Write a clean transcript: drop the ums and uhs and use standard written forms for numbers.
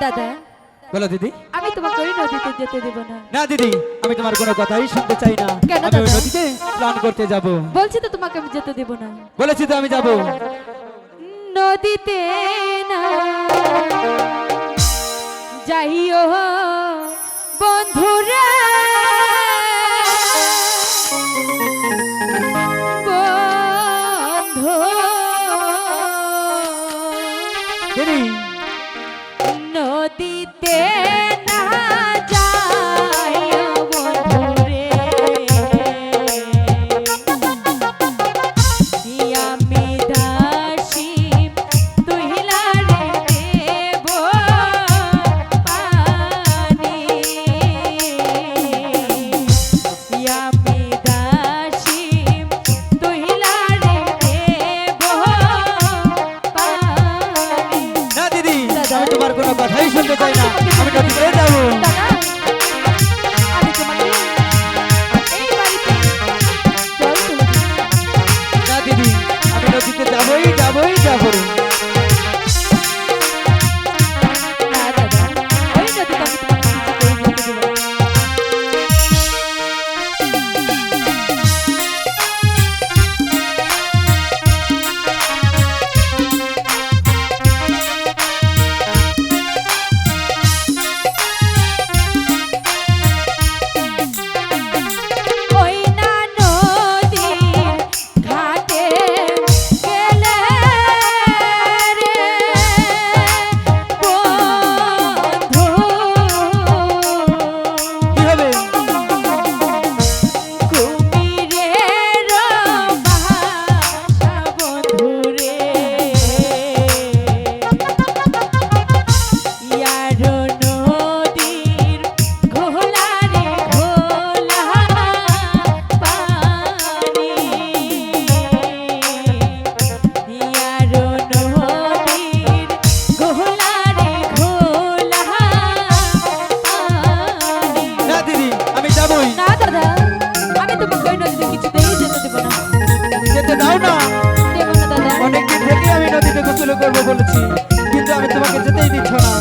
দাদা বলো দিদি। আমি তোমাকে ওই নদীতে যেতে দেব না। না দিদি, আমি তোমার কোনো কথাই শুনতে চাই না। কেন আমি ওই দাদা? নদীতে স্নান করতে যাব। বলছি তো তোমাকে আমি যেতে দেব না। বলেছি তো আমি যাব। নদীতে না যাইও বন্ধুরা, বন্ধু দিদি নদীতে না যাইও বন্ধুরে, আমি দাসী তুহিলারে দেব পানি, আমি দাসী তুহিলারে দেব পানি। না দিদি, দাদা। আমি তোমার কোনো কথাই শুনতে চাই না। আমি নদীতে যাব। দাদা, আমি তোমাকে এই বাড়িতে জল তুলে দিই। না দিদি, আমি নদীতে যাবই যাবই যাব। না দাদা, ওই নদীতে আমি তোমাকে কিছুতেই যেতে দেব না। ওই না নদীর ঘাটে গেলে রে বন্ধু, কি হবে? কুমিরের বাসা বন্ধুরে, ইয়ার নদীর ঘোলারে ঘোলা পানি, ইয়ার নদীর ঘোলারে ঘোলা পানি। না দিদি, আমি যাবই। না দাদা, আমি তোমাকে ওই নদীতে কিছুতেই যেতে দেব না। যেতে দাও না। দেব না দাদা। অনেকদিন থেকে আমি নদীতে গোসল করবো বলেছি, কিন্তু আমি তোমাকে যেতেই দিচ্ছ না।